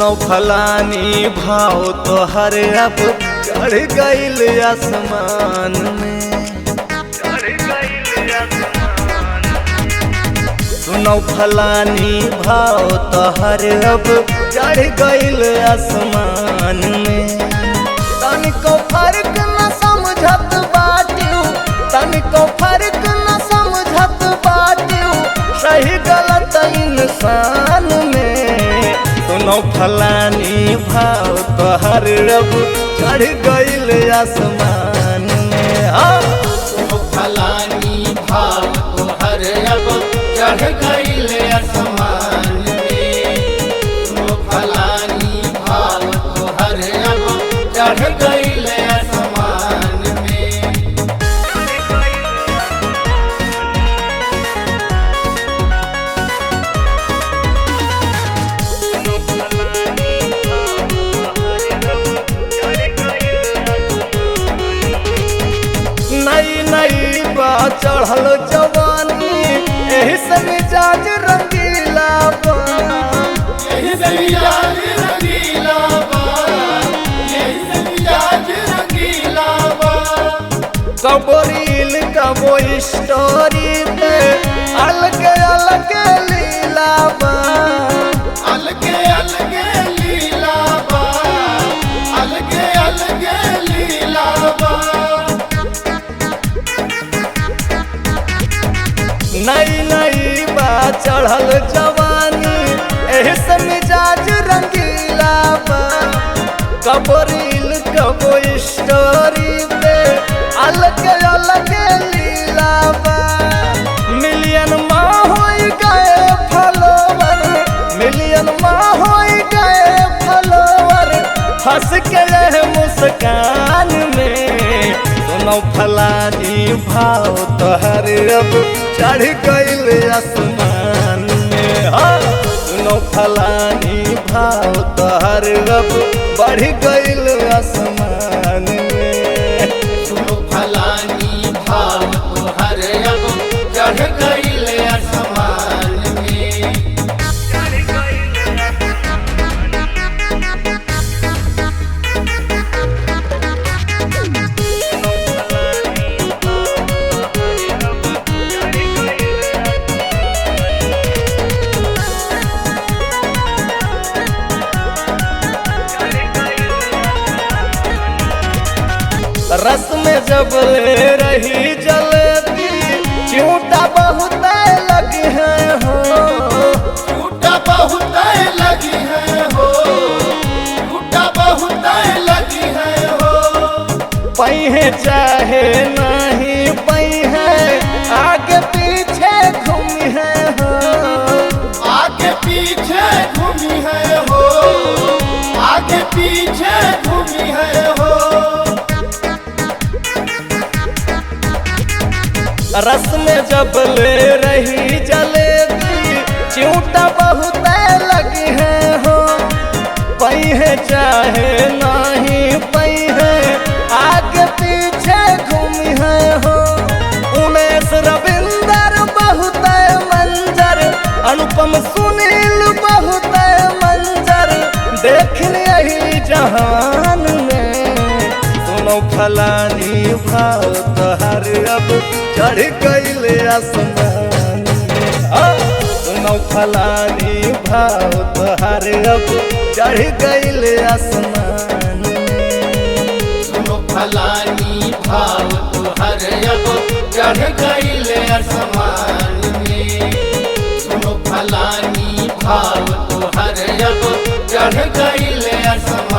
सुनो फलानी भाव तो हर अब चढ़ गईल आसमान में, चढ़ गईल आसमान। सुनो फलानी भाव तो हर अब चढ़ गईल आसमान में। तनिको फर्क न समझत बाटियो, तनिको फर्क न समझत बाटियो, सही गलत इंसान में। सुनो फलानी भाव तो हर रब चढ़ गईल आसमान में। सुनो फलानी भाव तो हर रब चढ़ गईल आसमान में। सुनो फलानी भाव तो हर रब चढ़ गईल आसमान में। नई नई बा चढ़ल जवानी, एही से मिजाज रंगीला बा, यही से मिजाज रंगीला बा, यही से मिजाज रंगीला बा। कबो रील कबो स्टोरी पे अलग अलग लीला बा, अलगे अलगे लीला बा, अलगे अलगे लीला बा। नई नई बा चढ़ल जवानी, एही से मिजाज रंगीला बा। कबो रील कबो स्टोरी पे अलग अलग लीला बा। मिलियन माँ हो गए फॉलोवर, मिलियन माँ हो गए फॉलोवर, हंस के रहे मुस्कान में। सुनो फलानी भाव तो हर रब चढ़ गईल आसमान में। सुनो फलानी भाव तो हर रब बढ़ गईल आसमान में। सुनो फलानी भाव तो हर रब चढ़ गईल आसमान में। रस में जब ले रही जलेबी, चिऊटा बहुत लगी है हो, झूठा बहुत लगी है हो, झूठा बहुत लगी है हो। पहिए चाहे नहीं पहिए, आगे पीछे घूमी है हो, आगे पीछे घूमी है हो, आगे पीछे घूमी है हो। रस में जब ले रही जलेबी, चिऊटा बहुत लगी है हो। पहिए चाहे नहीं पहिए, आगे पीछे घूमी है हो। उमेश रविंदर बहुत मंजर, अनुपम सुनील बहुत मंजर, देखन यही जहान में। सुनो फलानी भाव तो हर अब चढ़ गईल आसमान में। सुनो फलानी भाव तो हर अब चढ़ गईल आसमान में। सुनो फलानी भाव तो हर रब चढ़ गईल आसमान में। सुनो फलानी भाव तो हर रब चढ़ गईल आसमान।